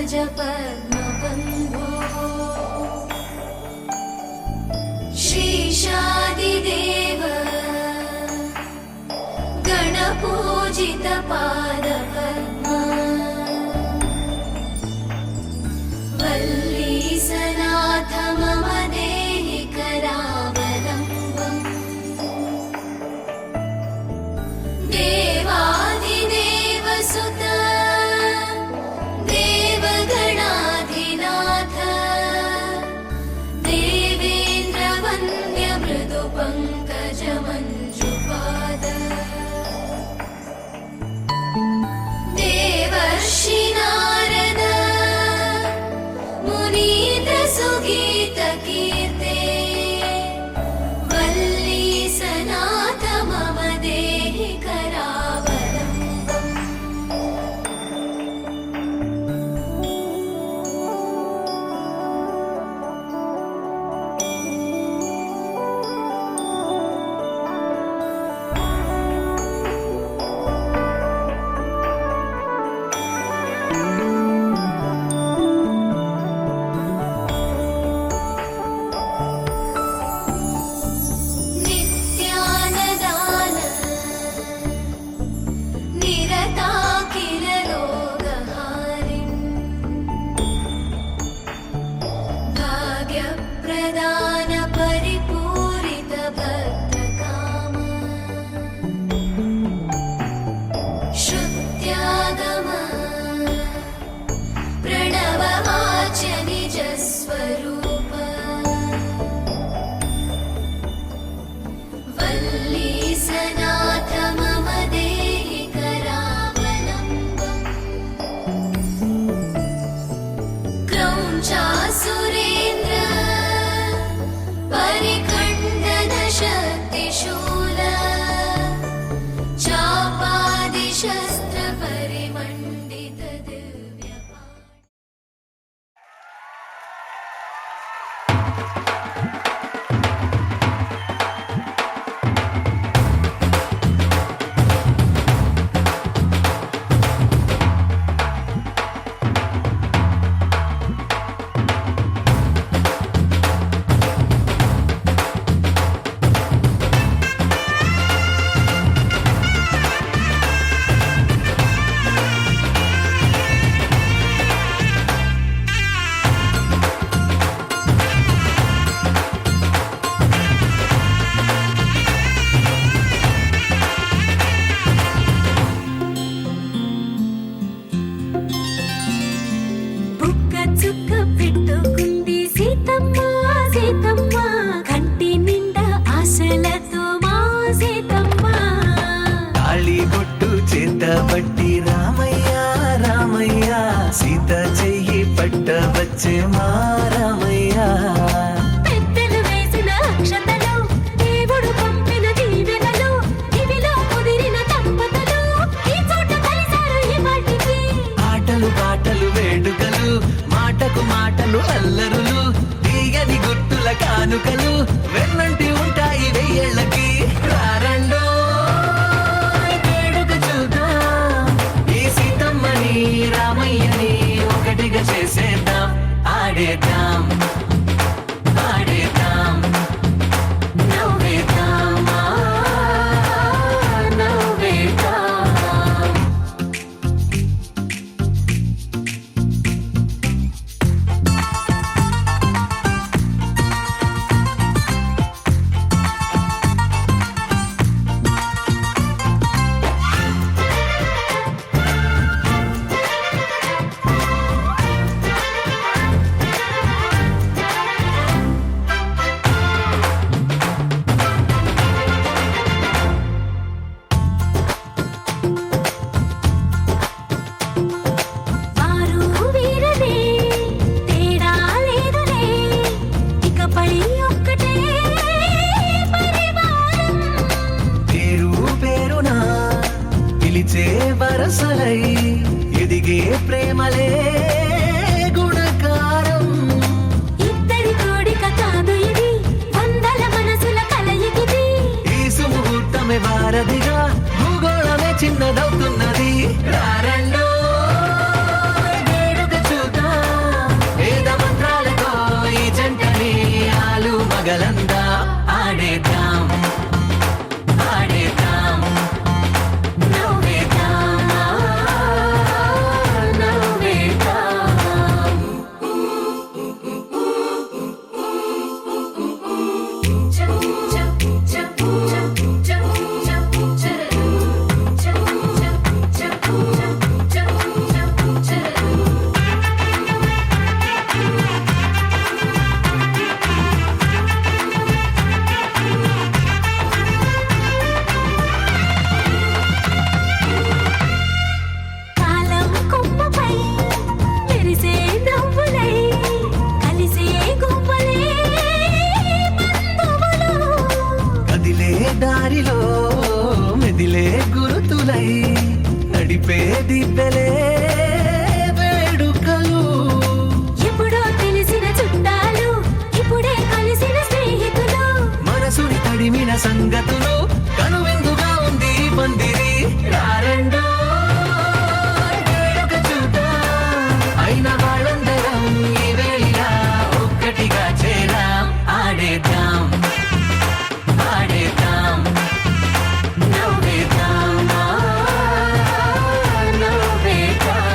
పంకజ పద్మబంధో శ్రీశాదిదేవ గణపూజిత పాదపద్మా వల్లీసనాథ మమ దేహి కరావలంబం దేవాదిదేవ సుత దేవగణాధినాథ దేవేంద్ర వంద్య మృదు పంకజ మంజుపాద దేవర్షి నారద మునీత సుగీత కీర్తే వల్లీసనాథ మమ దేహి కరావలంబం నిత్యానదాన నిరతాఖిల రోగహారిణి భాగ్యప్రదాన పరిపూరిత భక్తకామ శృత్యాగమ ప్రణవవాచ్య నిజ స్వరూప వల్లీసనాథ మమ దేహి కరావలంబం క్రౌంచాసురేంద్ర పరిఖండన శక్తిశూల చాపాదిశస్త్ర పరిమండిత దివ్య బుక్క చుక్క పెట్టుకుంది సీతమ్మ సీతమ్మ కంటి నిండా ఆశలతో మా సీతమ్మ తాళిబొట్టు చేతబట్టి రామయ్య రామయ్య సీత చెయ్యి పట్ట వచ్చే మా రామయ్య పెద్దలు వేసిన అక్షతలు దేవుడు పంపిన దీవెనలు ఇవిలో కుదిరిన దంపతులు ఈ చోట కలిశారు ఈ వాటికి ఆటలు పాటలు వేడుకలు మాటకు మాటలు అల్లరులు తీయని గుర్తుల కానుకలు వెన్నంటి ఉంటాయి వెయ్యేళ్ళకి రారండో వేడుక చూద్దాం ఈ సీతమ్మని రామయ్యని ఒకటిగా చేసేద్దాం ఆడేద్దాం పాడేద్దాం నవ్వేద్దాం నవ్వేద్దాం వారు వీరనే తేడా లేదులే ఇకపై ఒక్కటే పరివారం పేరు పేరునా పిలిచే వరసలై ఎదిగే ప్రేమలే గుణకారం ఇద్దరి కోడిక కాదు ఇది వందల మనసుల కలయికిది ఈ సుముహూర్తమే వారధిగా భూగోళమే చిన్నదవుతున్నది రారండో వేడుక చూద్దాం పగలందా ఆడేద్దాం ఆడేద్దాం నవ్వేద్దాం నవ్వేద్దాం కాలం కొమ్మపై మెరిసే నవ్వులై కలిసే గువ్వలే బంధువులు కదిలే దారిలో మెదిలే గురుతులై నడిపే దిబ్బెలే వేడుకలు ఎప్పుడో తెలిసిన చుట్టాలు ఇప్పుడే కలిసిన స్నేహితులు మనసుని తడిమిన సంగతులు కనువిందుగా ఉంది ఈ పందిరి రారండో వేడుక చూద్దాం అయిన వాళ్ళందరం ఈ వేళ ఒక్కటిగా చేరాం ఆడేద్దాం ఆడేద్దాం నవ్వేద్దాం నవ్వేద్దాం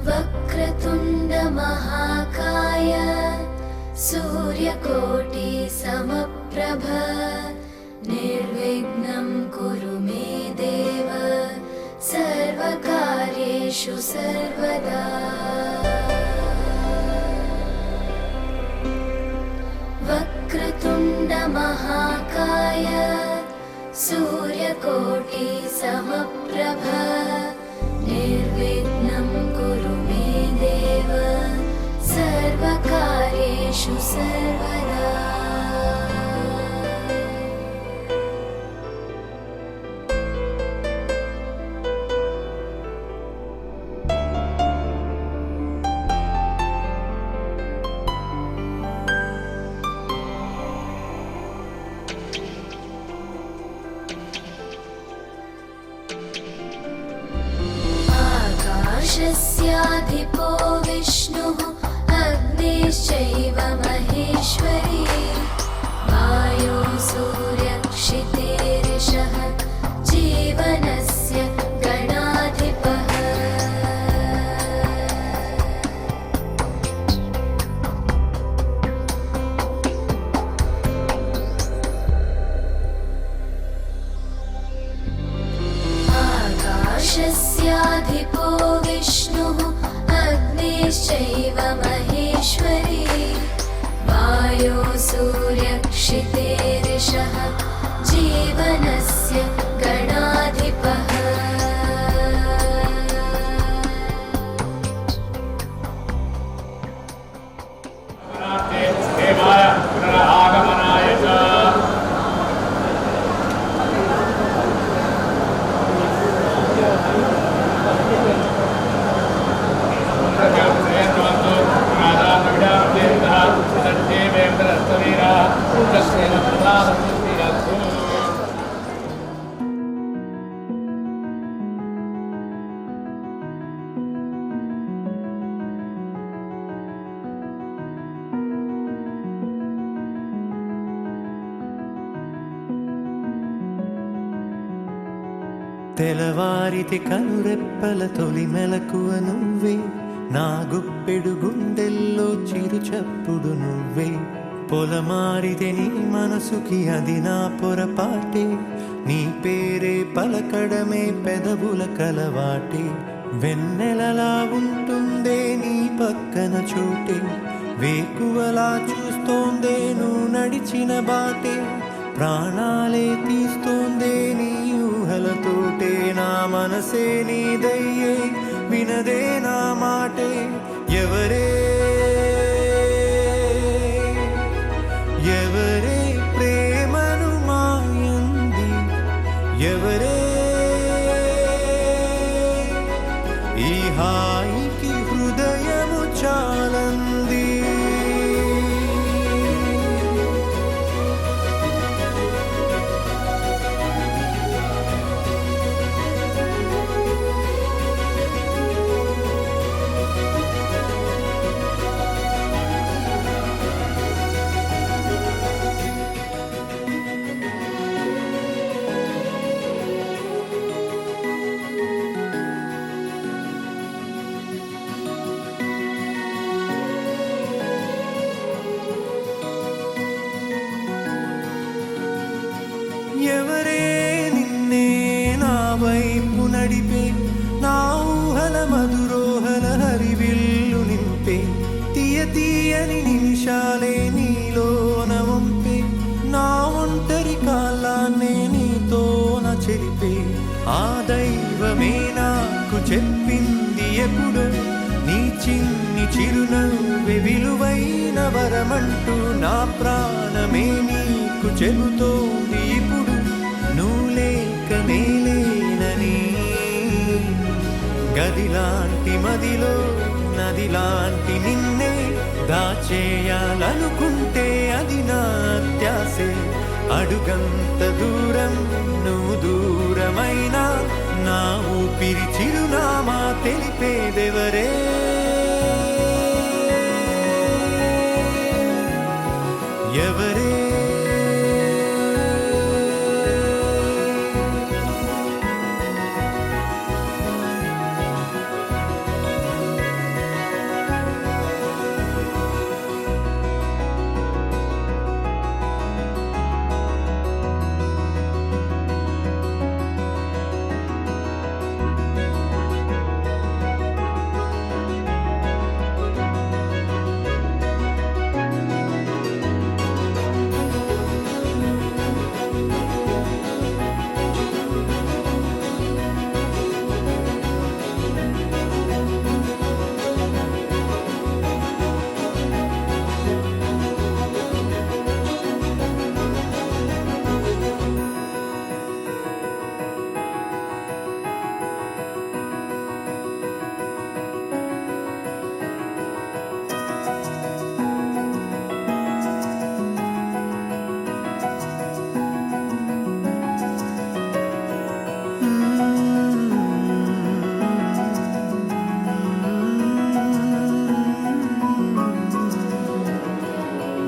वक्रतुण्ड महाकाय सूर्यकोटि समप्रभ निर्विघ्नं कुरु मे देव सर्वकार्येषु सर्वदा वक्रतुण्ड महाकाय सूर्यकोटि समप्रभ निर्विघ्नं कुरु मे देव सर्वकार्येषु सर्वदा आकाशस्याधिपो विष्णुः अग्निश्चैव महेश्वरी वायो सूर्यक्षितेरिषः जीवनस्य गणाधिपः आकाशस्याधिपो विष्णुः अग्निश्चैव महेश्वरी वायो सूर्यक्षितेरिषः जीवनस्य गणाधिपः देवाय पुनरागमनाय च తెలవారితి కనురెప్పల తొలి మెలకువ నువ్వే నా గుప్పెడు గుండెల్లో చిరు చప్పుడు నువ్వే పొలమారితే నీ మనసుకి అది నా పొరపాటే నీ పేరే పలకడమే పెదవుల కలవాటే వెన్నెలలా ఉంటుందే నీ పక్కన చోటే వేకువలా చూస్తోందే నువ్వు నడిచిన బాటే ప్రాణాలే తీస్తోందే నీ ఊహలతోటే నా మనసే నీదయ్యే వినదే నా మాటే ఎవరే ఎవరే ప్రేమను మాయంది ఎవరే ఈ హాయికి హృదయము చాలంది ఎవరే నిన్నే నా వైపు నడిపే నా ఊహల మధురోహల హరివిల్లు నింపే తీయ తీయని నిమిషాలే నీలోన వంపే నా ఒంటరి కాలాన్నే నీతోన చెరిపే ఆ దైవమే నాకు చెప్పింది ఎప్పుడు నీ చిన్ని చిరునవ్వె విలువైన వరమంటూ నా ప్రాణమే నీకు చెబుతోంది ఇప్పుడు నువ్వు లేక నేలేనని గదిలాంటి మదిలో నదిలాంటి నిన్నే దాచేయాలనుకుంటే అది నా అత్యాసే అడుగంత దూరం నువ్వు దూరమైనా నా ఊపిరి చిరునామా తెలిపేదెవరే ఎవరే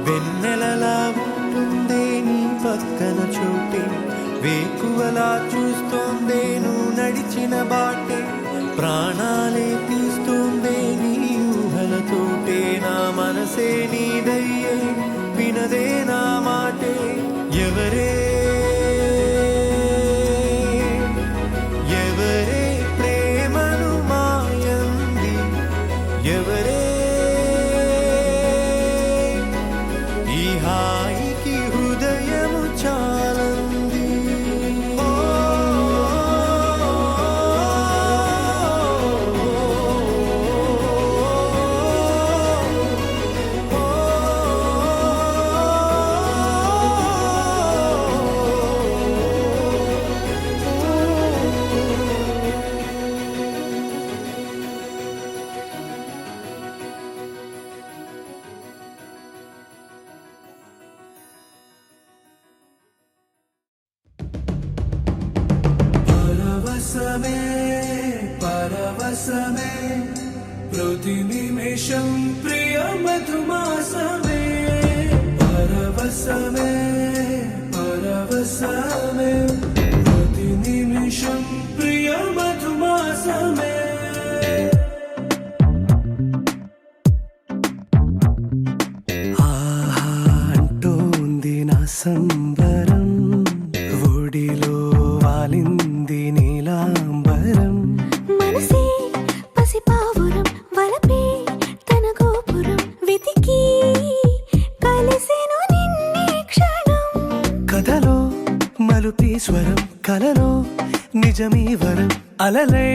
వెన్నెలలా ఉంటుందే నీ పక్కన చోటే వేకువలా చూస్తోందే నువ్వు నడిచిన బాటే ప్రాణాలే తీస్తోందే నీ ఊహలతోటే నా మనసే నీదయ్యే వినదే నా మాటే ఎవరే ఎవరే ప్రేమను మాయంది ఎవరే ఈ హాయికి హృదయము చాలంది ఓ, పరవశమే పరవశమే ప్రతి నిమిషం ప్రియ మధుమాసమే పరవశమే పరవశమే ప్రతి నిమిషం ప్రియ మధుమాసమే ఆహా అంటోంది నా సంబరం ఒడిలో వాలింది నీలాంబరం మనసే పసిపావురం వలపే తన గోపురం వెతికి కలిసెను నిన్నే క్షణం కదల మలుపీశ్వరం కలలో నిజమీ వరం అలలై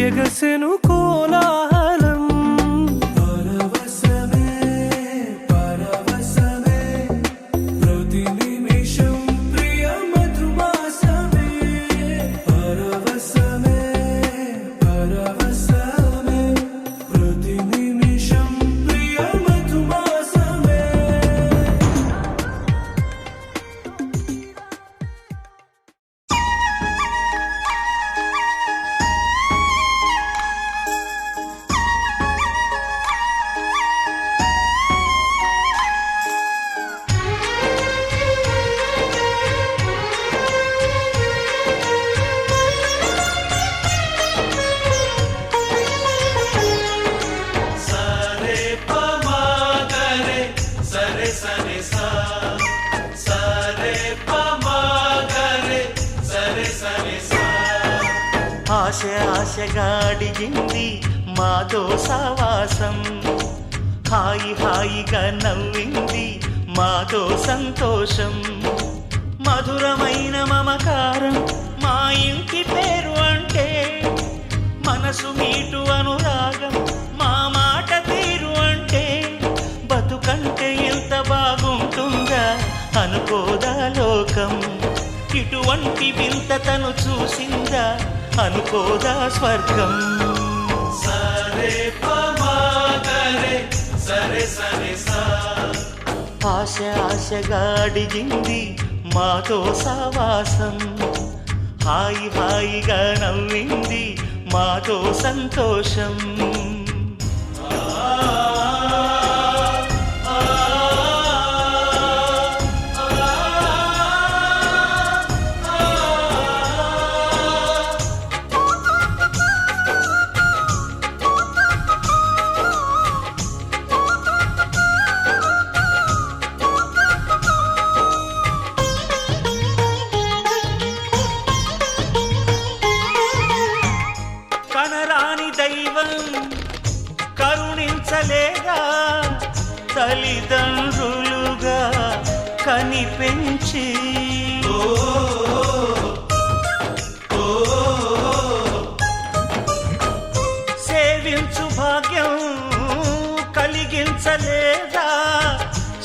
ఎగసెను కోలాహలం పరవశమే పరవశమే ప్రతి నిమిషం ప్రియ మధుమాసమే పరవశమే పరవశమే ప్రతి నిమిషం ప్రియ మధుమాసమే ఆశ ఆశగా అడిగింది మాతో సావాసం హాయి హాయిగా నవ్వింది మాతో సంతోషం మధురమైన మమకారం మా ఇంటి పేరు అంటే మనసు మీటు అనురాగం మా మాట తీరు అంటే బతుకంటే ఎంత బాగుంటుందా అనుకోదా లోకం ఇటువంటి వింతతను చూసిందా అనుకోదా స్వర్గం సరే పమాగరే సరే సరే సా ఆశ ఆశగా అడిగింది మాతో సావాసం హాయి హాయిగా నవ్వింది మాతో సంతోషం కనరాని దైవం కరుణించలేగా తల్లిదండ్రులుగా కనిపెంచి సేవించు భాగ్యం కలిగించలేదా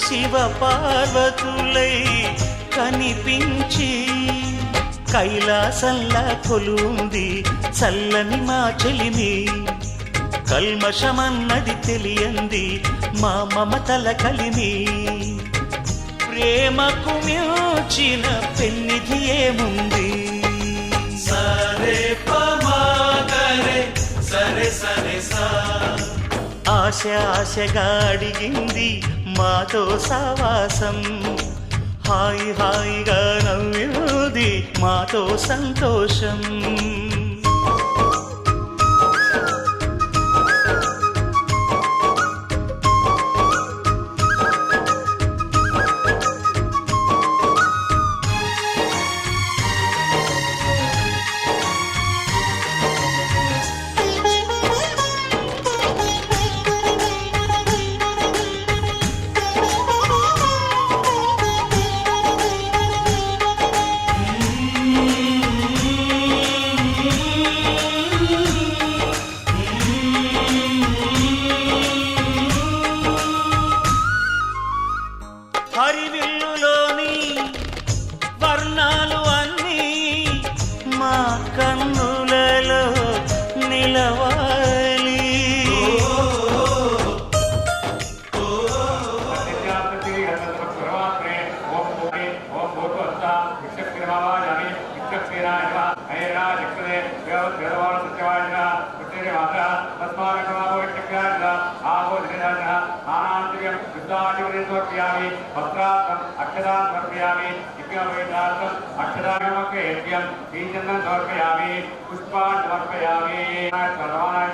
శివ పార్వతులై కనిపించి కైలాసంలా కొలుంది చల్లని మా చెలిమి కల్మషమన్నది తెలియంది మా మమతల కలిమి ప్రేమకు మించిన పెన్నిధి ఏముంది సరే పమాగరే సరే సరే సా ఆశ ఆశగా అడిగింది మాతో సావాసం హాయి హాయిగా నవ్వింది మాతో సంతోషం హరివిల్లులోని వర్ణాలు అన్నీ మా కన్నులలో నిలవాలి अक्षदान समर्पयामि यज्ञोपवीतार्थम् अक्षदानमके यज्ञं बीजनं समर्पयामि पुष्पान् समर्पयामि सर्वाणाय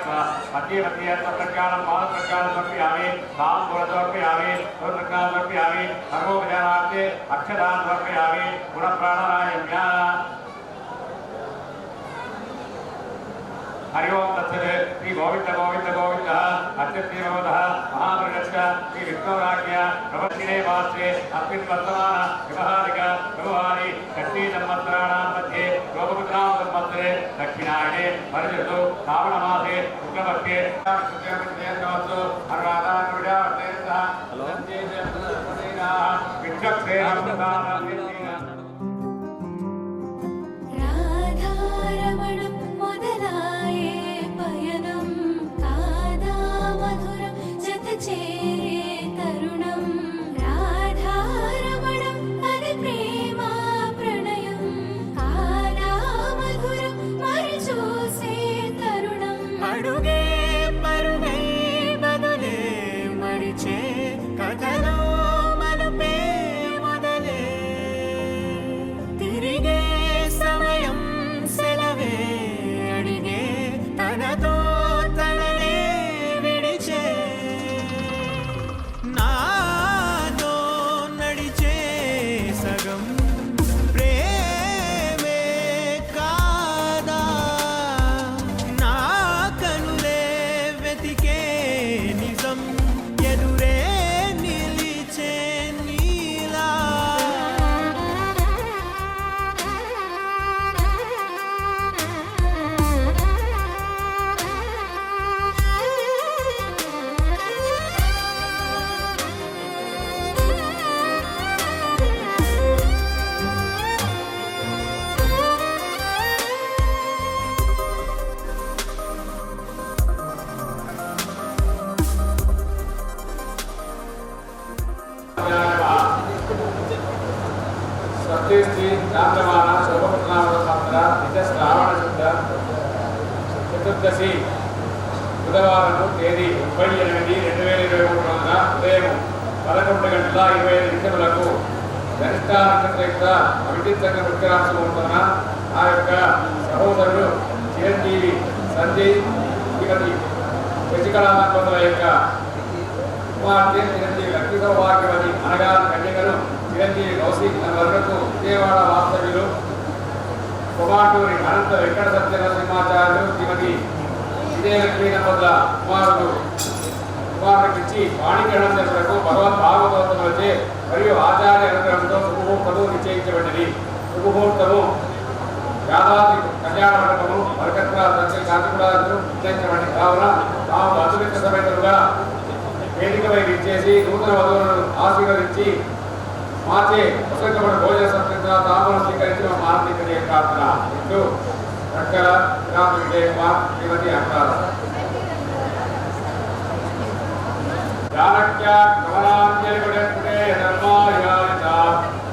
मध्य प्रज्ञानं पादप्रज्ञानं समर्पयामि ताम्बूलं समर्पयामि प्रज्ञानं समर्पयामि सर्वोपचारार्थे अक्षदान समर्पयामि गुणप्राणायाम हरि ओम तत्सत् శ్రీ గోవింద గోవింద గోవింద అత్యశ్రీ భగవతః మహామృగస్య శ్రీ విష్ణురాజ్ఞ ప్రవచనే మాసే అస్మిన్ వర్తమాన వ్యవహారిక వ్యవహారి షష్ఠీ సంవత్సరాణాం మధ్యే గోపపుత్రాం సంవత్సరే దక్షిణాయనే పరిజతు శ్రావణ మాసే శుక్లపక్షే శుక్లపక్షేస్తు అనురాధాన్ విడావర్తేన రాధారమణం మొదలాయే పయనం కాదా మధురం జత చేరే తరుణం రాధారమణం అది ప్రేమ ప్రణయం కాదా మధురం మరి చూసే తరుణం అడుగే పరుగే బదులే మరిచే కథలో మలుపే మొదలే తిరిగే సమయం సెలవే అడిగే తనతో తననే విడిచే నాతో నడిచే సగం ప్రేమే కాదా నా కనులే వెతికే నిజం ఎదురే నిలిచే నీలా స్వస్తి రామమాన శోభపుత్రామ సంవత్సర నిజ శ్రావణ శుద్ధ చతుర్దశి బుధవారం తేదీ 30/8/2023 రోజున ఉదయం 11:25 గరిష్ట నక్షత్రయుక్త అవిటిత్తంగా వృక్షరాశి ఉంటున్న ఆ యొక్క సహోదరుడు చిరంజీవి సంజయ్ శ్రీమతి శశికళా దంపతుల యొక్క కుమార్తె చిరంజీవి లక్ష్మీ సౌభాగ్యవతి అనగా కన్యకలు చిరంజీవి కౌశిక్ అనే వర్గకు విజయవాడ వాస్తవ్యులు కుమాటూరి అనంత వెంకట సత్యనరసింహాచార్యులు శ్రీమతి విజయలక్ష్మీ దంపతుల కుమారుడికి వాణిగ్రహణం చేసినకు భగవద్ భాగవతోత్తములచే మరియు ఆచార్య అనుగ్రహంతో శుభముహూర్తము నిశ్చయించబడింది. శుభముహూర్తము యాదాద్రి కళ్యాణ మండపము మరకత్ర దక్షిణ కాంతిపురాలు నిశ్చయించబడింది. కావున తాము అతులిత సమేతలుగా వేదికపై విచ్చేసి నూతన వధువులను ఆశీర్వదించి మాచే పుస్తకమైన భోజన సంస్కృత తాములను స్వీకరించిన మానసిక ప్రార్థన ఇట్లు చక్కర రామ విజయకుమార్ శ్రీమతి అక్రాల జానక్య కమలాంజలిపడే ధర్మాయాత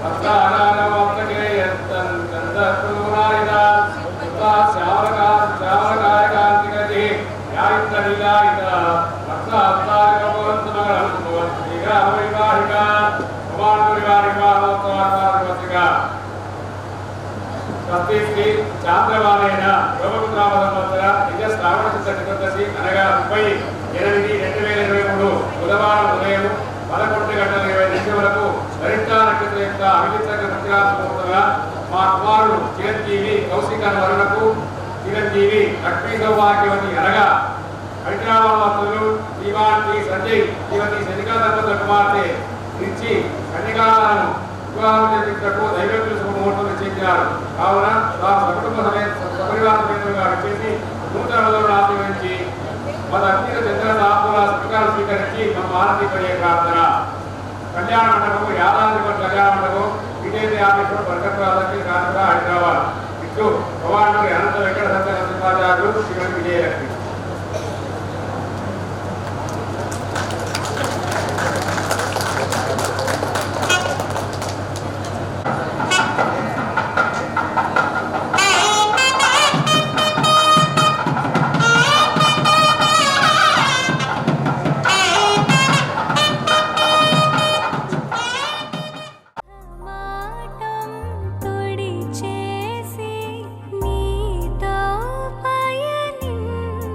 వస్త్రానానవప్తకే యంతన్ చందస్ఫురాయిత శ్యామలకాంతిగతి యాయింద్రలీలాయిత వస్త్రాస్తారకభవంతమగళం శ్రీరామవివాహిక స్వస్తి చాంద్రమాలైన యోగపుత్రామ సంవత్సర నిజ శ్రావణ శుద్ధ చతుర్దశి అనగా 30/8/2023 బుధవారం ఉదయం 11:20 వరకు గరిష్ట నక్షత్ర యొక్క అవిచిత్ర నక్షత్రాలుగా మా కుమారుడు చిరంజీవి కౌశిక వరుణకు చిరంజీవి లక్ష్మీ సౌభాగ్యవతి అనగా హైదరాబాద్ వాసులు శ్రీమాన్ సంజయ్ శ్రీమతి శశికళా దంపతుల కుమార్తె ఇచ్చి కన్యకాలను వివాహం చేయించటకు దైవజ్ఞ శుభముహూర్తం నిశ్చయించారు. కావున తాము సకుటుంబ సపరివార సమేతంగా వచ్చేసి నూతన వధువులను ఆశీర్వదించి మన అత్యంత చంద్ర సాపుల సత్కారం స్వీకరించి మమ్మ ఆనందపడే ప్రార్థన. కళ్యాణ మండపం యాదాద్రి కళ్యాణ మండపం విజయ్ ఆఫీసు బర్కత్వాదకి కానుగా హైదరాబాద్ ఇట్లు భవానూరి అనంత వెంకట సత్యనరసింహాచార్యులు శ్రీమతి విజయలక్ష్మి. మాటం తొడి చేసి నీతో పయనించ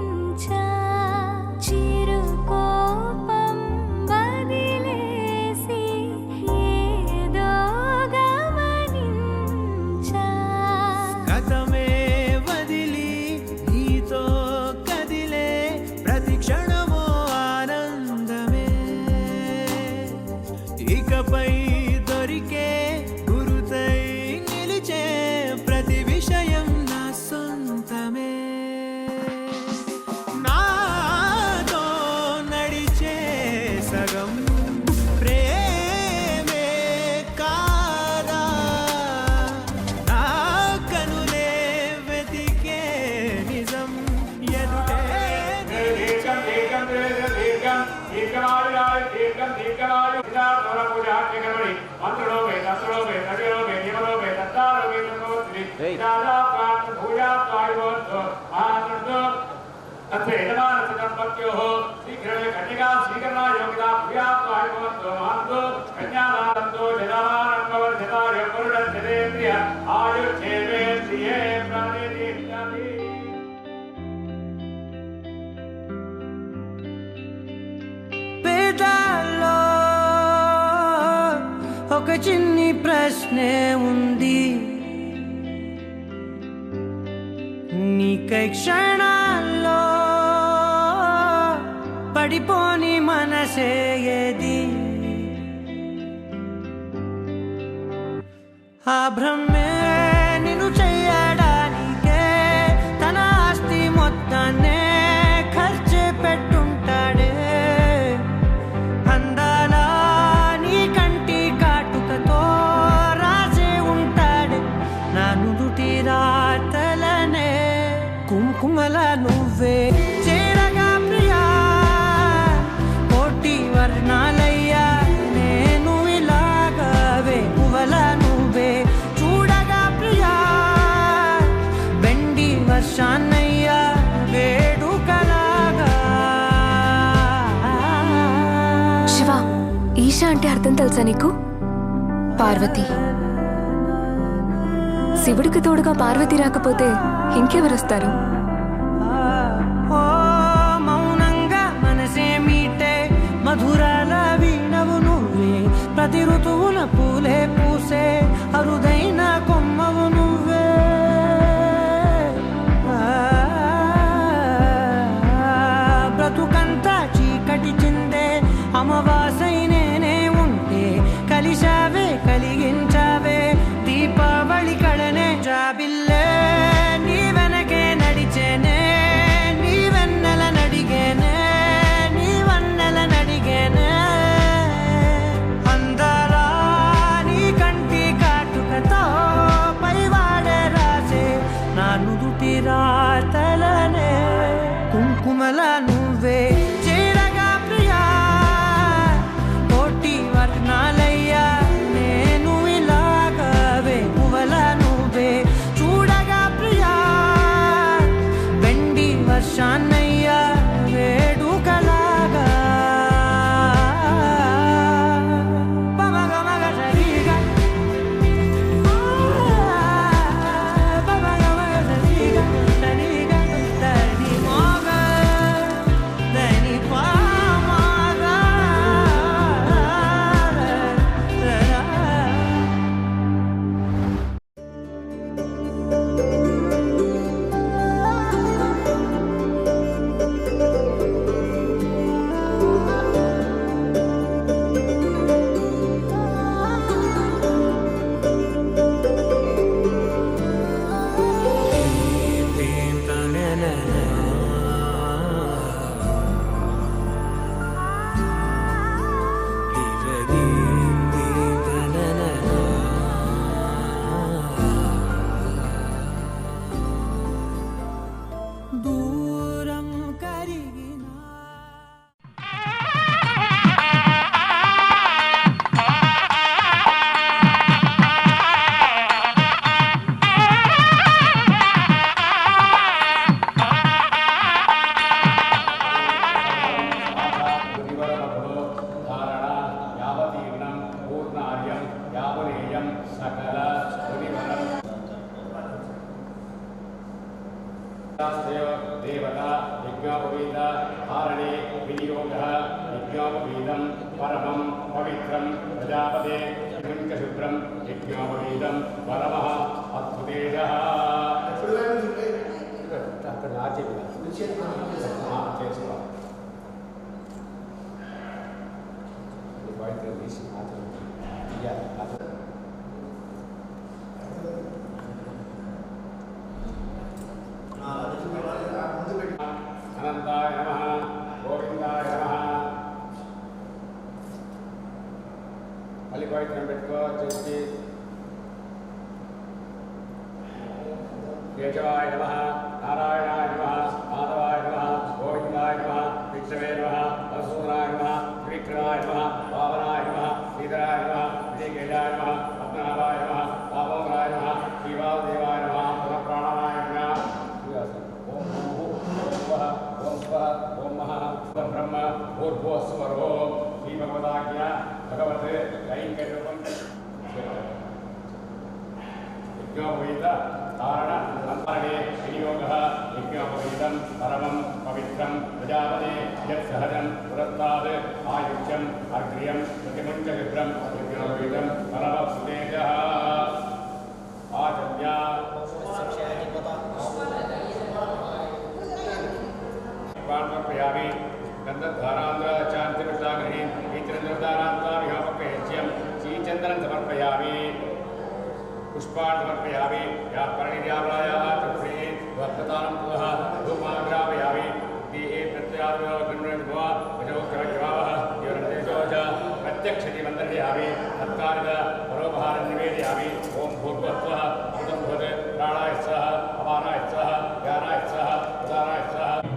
अत्र यजमानस्य शीघ्रमे कन्यका स्वीकरणायोगिता भूयात् आयुर्भवन्तो महान्तो कन्यादानन्तो जनानान्वर्धताय पुरुषस्येन्द्रिय आयुर्क्षेमेन्द्रिये प्राणेन्द्रियादि పేదాల్లో ఒక చిన్ని ప్రశ్నే ఉంది నీకై క్షణాల్లో పడిపోని మనసే ఏది ఆ భ్రమే నిన్ను చెయ్యడానికే తన ఆస్తి మొత్తాన్నే ఖర్చు పెట్టుంటాడే అందాల నీ కంటి కాటుకతో రాసే ఉంటాడే నా నుదుటి రాతలనే కుంకుమల నువ్వే చేరగా ప్రియా కోటి వర్ణాలయ్యా నేను ఇలాగవే పువ్వల నువ్వే చూడగా ప్రియా బెండి వర్షాన్నయ్యా వేడుకలాగా శివ, ఈశా అంటే అర్థం తెలుసా నీకు? పార్వతి. శివుడికి తోడుగా పార్వతి రాకపోతే ఇంకెవరొస్తారు? ఓ మౌనంగా మనసే మీటే మధురాల వీణవు నువ్వే ప్రతి ఋతువున పూలే పూసే అరుదైన కొమ్మవు నువ్వే బ్రతుకంతా చీకటి చిందే అమవాసై నేనే ఉంటే కలిశావే కలిగించావే దీపావళి కళనే జాబిల్లే నీ వెనకే నడిచేనే నీ వెన్నెల నడిగేనే నీ వన్నెల నడిగేనే అందాలా నీ కంటి కాటుకతో పైవాడే రాసే నా నుదుటి రాతలనే కుంకుమల నువ్వే చేరగా ప్రియా కోటి వర్ణాలయ్యా నేను ఇలాగవే పువ్వల నువ్వే చూడగా ప్రియా బెండి వర్షాన్నయ్యా వేడుకలాగా పమగమగ సరిగా పమగమగ సరిగా సరిగా దని మోగ దని పామగ దూరం కరిగినా देवता यज्ञोपवीत हारणे विनियोगः यज्ञोपवीतं परमं पवित्रं प्रजापते शुभ्रं यज्ञोपवीतं परमः अद्भुतेजः అక్కడ చేసుకో తీసి అనంతాయ నమః గోవిందాయ నమః మళ్ళీ పవిత్రం పెట్టుకో చేసి కేశవాయ నమః నారాయణాయ నమః మాధవాయ నమః గోవిందాయ నమః విష్ణవే నమః వసూనాయ నమః త్రివిక్రమాయ నమః పావనాయ నమః శ్రీధరాయ నమః విజయకేశాయ నమః పద్మనాభాయ నమః పావోదరాయ నమః శ్రీవాసుదేవాయ నమః स्वरो श्रीभगवदाज्ञा भगवत् कैङ्कर्यरूपं यज्ञोपवीत धारण संस्मरणे विनियोगः यज्ञोपवीतं परमं पवित्रं प्रजापते यत्सहजं पुरस्ताद् आयुष्यम् अग्र्यं प्रतिमुञ्चविभ्रं यज्ञोपवीतं परमसुतेजः आचर्या समर्पयामि गन्धधारान्ध्रचान्तिवृताग्रहीं वीत्रन्द्रधारान्तामिहोपक्यज्यं श्रीचन्दनं समर्पयामि पुष्पान् समर्पयामि या परिणिर्यावलायाः चक्षुषे भक्तानां पुनः धूमाग्रापयामि देहे प्रत्यागन्वभवा वजोग्रवावः योरन्देशोज प्रत्यक्षति मन्दर्पयामि तत्कालिक परोपहारं निवेदयामि ॐ भूर्भुवः अमृतं भवत् प्राणाय सह अपानाय सह ज्ञानाय सह उदानाय सह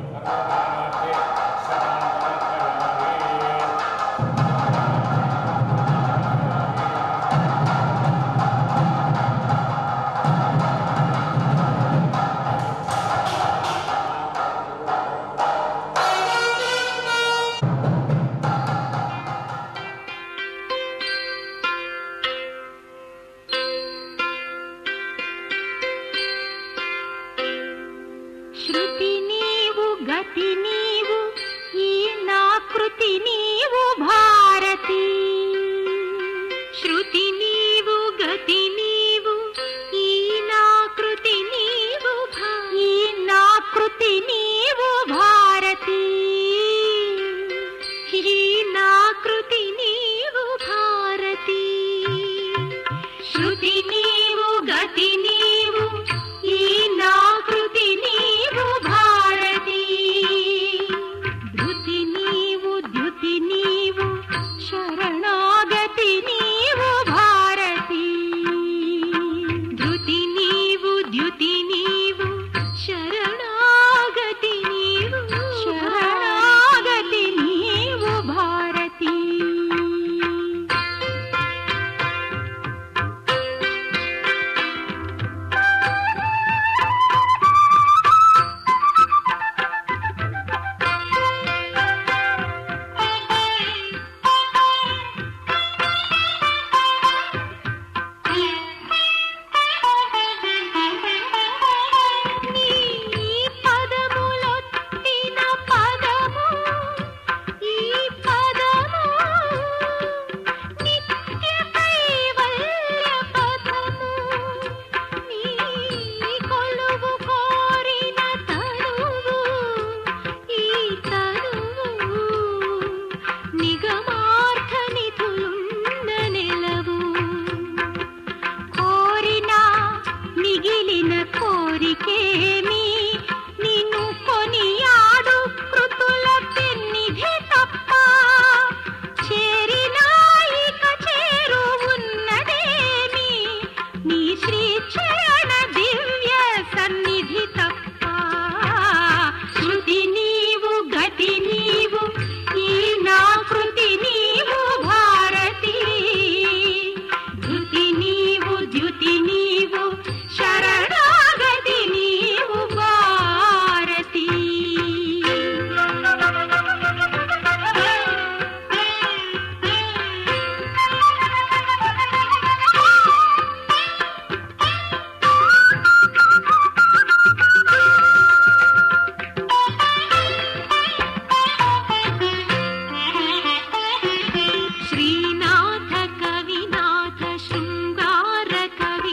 శృతి నీవు గతి నీవు ఈ నాకృతి నీవు భారతి శృతి నీవు గతి నీవు ఈ నాకృతి నీవు ఈ నాకృతి నీవు భారతి ఈ నాకృతి నీవు భారతి శృతి నీవు గతి నీవు ఈ నాకృతి నీవు భారతి ధృతి నీవు ద్యుతి నీవు శరణాగతి నీవు భారతి ధృతి నీవు ద్యుతి నీవు శరణాగతి నీవు శరణాగతి నీవు భారతి కోరికేమి నిన్ను కొనియాడు కృతుల పెన్నిధి తప్ప చేరినాయిక చేరు ఉన్నదేమి నీ శ్రీ చరణ దివ్య సన్నిధి తప్ప శృతి నీవు గతి నీవు ఈ నాకృతి నీవు భారతి ధృతి నీవు ద్యుతి నీవు శరణాగతి నీవు భారతి శ్రీనాథ కవినాథ శృంగార కవి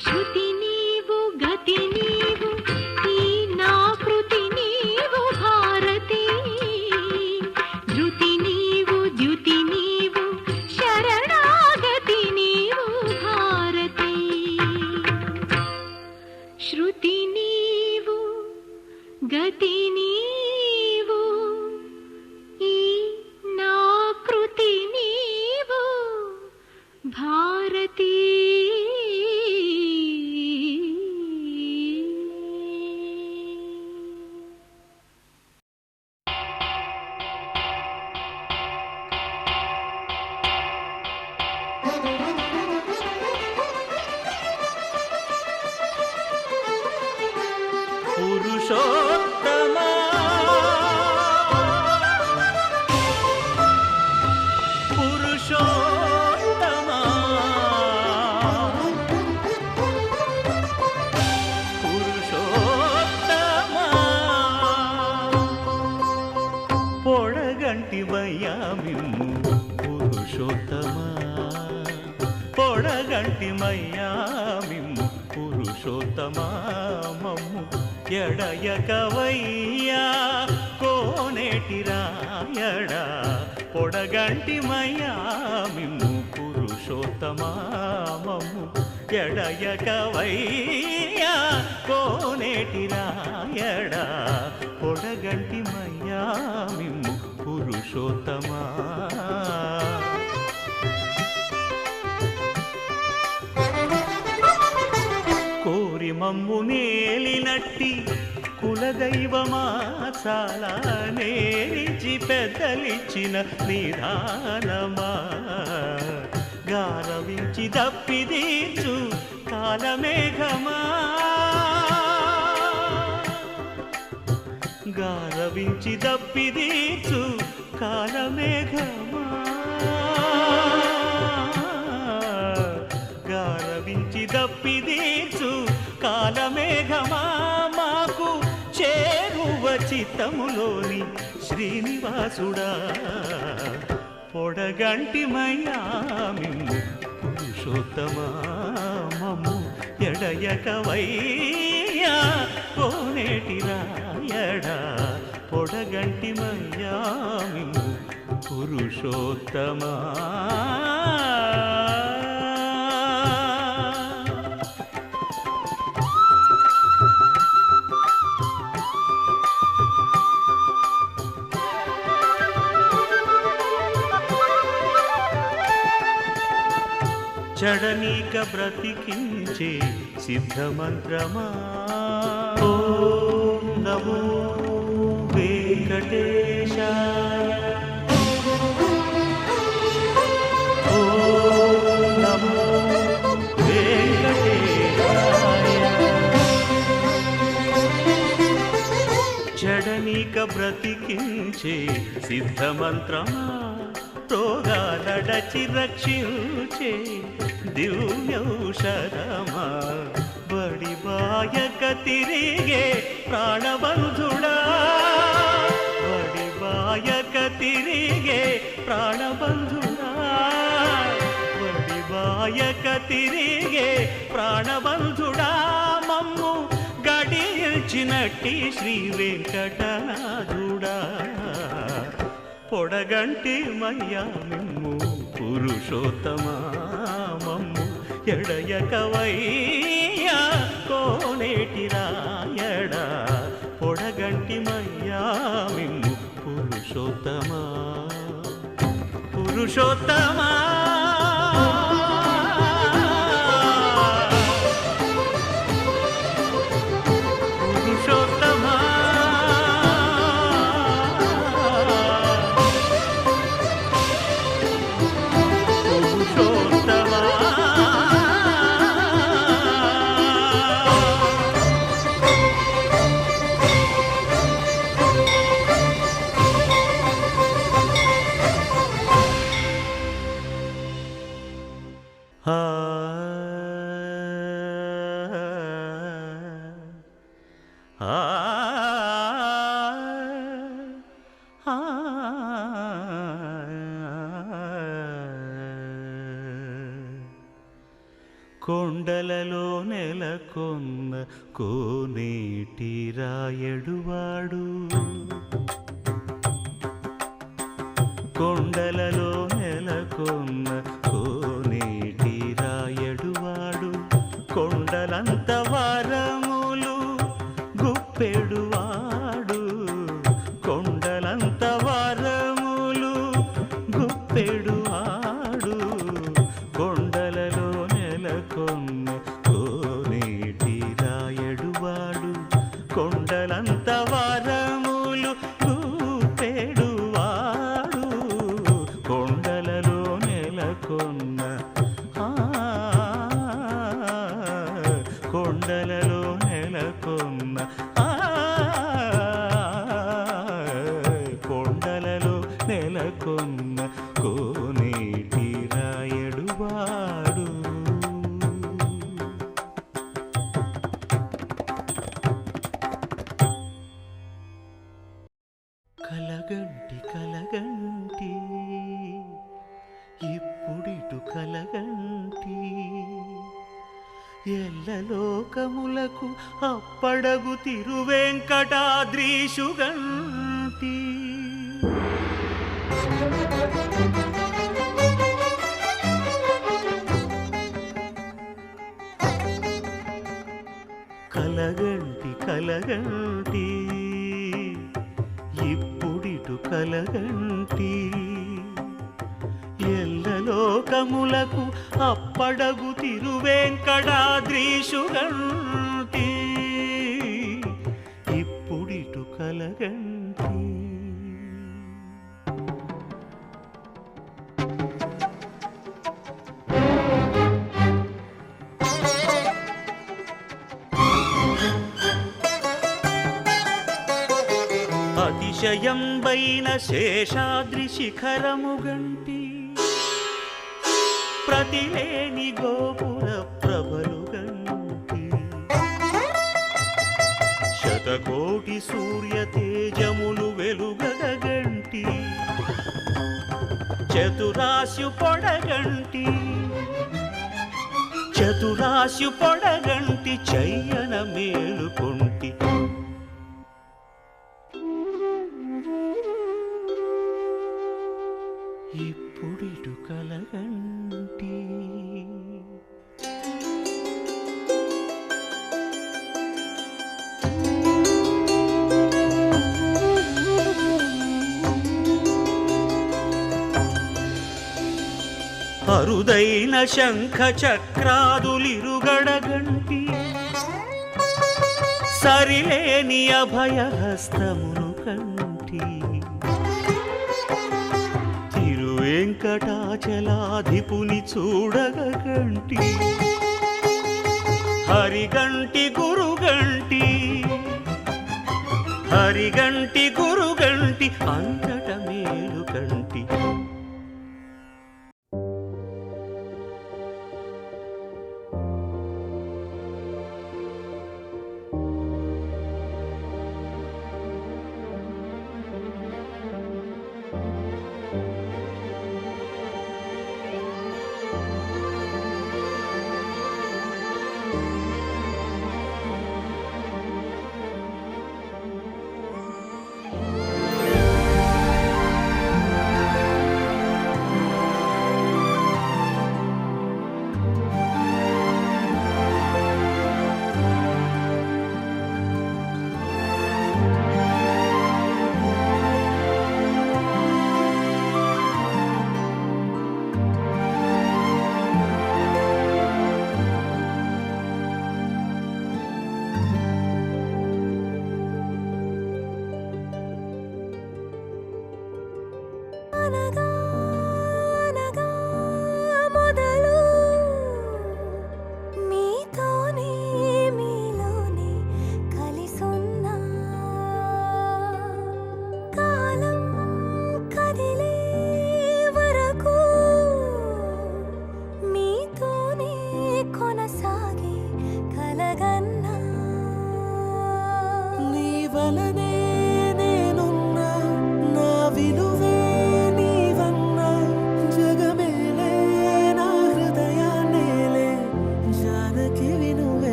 శృతి నీవు గతి నీవు ఈ నా కృతి నీవు భారతి ధృతి నీవు ద్యుతి నీవు శరణాగతి నీవు భారతి శృతి నీవు గతి నీవు ఈ నా కృతి నీవు భారతి పురుషోత్తమా పురుషోత్తమా పురుషోత్తమా పొడగంటివయ్యా మిమ్ము పురుషోత్తమా పొడగంటిమయ్యా మిమ్ము పురుషోత్తమా మమ్ము ఎడయకవయ్యా కోనేటి రాయడా పొడగంటిమయ్యా మిమ్ము పురుషోత్తమా మమ్ము ఎడయకవయ్యా కోనేటి రాయడా పొడగంటిమయ్యా మిమ్ము పురుషోత్తమా కోరి మమ్ము నేలినట్టి కులదైవమా చాలా నేరిచి పెద్దలిచ్చిన నిదానమా గారవించి దప్పిదీర్చు కాలమేఘమా గారవించి దప్పిదీర్చు కాలమేఘమా గారవించి దప్పిదీర్చు కాలమేఘమా మాకు చేరువ చిత్తములోని శ్రీనివాసుడా పొడగంటిమయ్యా మిమ్ము పురుషోత్తమా మమ్ము ఎడయకవయ్యా కోనేటి రాయడా పొడగంటిమయ్యా మిమ్ము పురుషోత్తమా చడనీక బ్రతికించే సిద్ధమంత్రమా ఓం నమో వెంకటేశాయ ఓం నమో వెంకటేశాయ చడనీక బ్రతికించే సిద్ధమంత్రమా రోగాలడచి రక్షించే దివ్యౌషధమా బడి బాయక తిరిగే ప్రాణబంధుడా బడి బాయక తిరిగే ప్రాణబంధుడా బడి బాయక తిరిగే ప్రాణబంధుడా మమ్ము గడిచినట్టి శ్రీ వెంకటనాథుడా పొడగంటి మయ్యా మిమ్ము పురుషోత్తమా మమ్ము ఎడయకవయ్యా కోనేటి రాయడా పొడగంటి మయ్యా మిమ్ము పురుషోత్తమా పురుషోత్తమా పురుషోత్తమా కొండలలో నెలకొన్న కోనేటి రాయడువాడు కొండలలో నెలకొన్న కోనేటి రాయడువాడు కొండలంత వరములు గుప్పెడువాడు కొండలంత వరములు గుప్పెడువాడు కొండలలో నెలకొన్న కోనేటి రాయడువాడు కొండలంత వరములు గుప్పెడువాడు కొండలలో నెలకొన్న కొండలలో నెలకొన్న కొండలలో నెలకొన్న కోనేటి రాయడువాడు కలగంటి కలగంటి ఇప్పుడిటు కలగంటి ఎల్లలోకములకు అప్పడగు తిరువెంకటాద్రీషుగంటి కలగంటి కలగంటి ఇప్పుడిటు కలగంటి ఎల్లలోకములకు అప్పడగు తిరువెంకటాద్రీషుగంటి ఇప్పుడిటు కలగంటి అతిశయంబైన శేషాద్రి శిఖరముగంటి ప్రతిలేని గోపుర ప్రభలుగంటి శతకోటి సూర్య తేజములు వెలుగగంటి చతురాశు పొడగంటి చతురాశు పొడగంటి చయ్యన మేలుకొంటి ఇప్పుడిటు కలగంటి అరుదైన శంఖ చక్రాదులిరుగడగంటి సరిలేని అభయహస్తమును కంటి వెంకటాచలాధిపుని చూడగంటి హరిగంటి గురుగంటి హరిగంటి గురుగంటి అంతట మేలుగంటి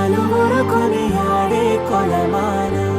పలువురు కొనియాడే కొలమానం.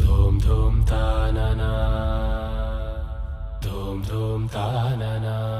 धूम धूम तानना, धूम धूम तानना.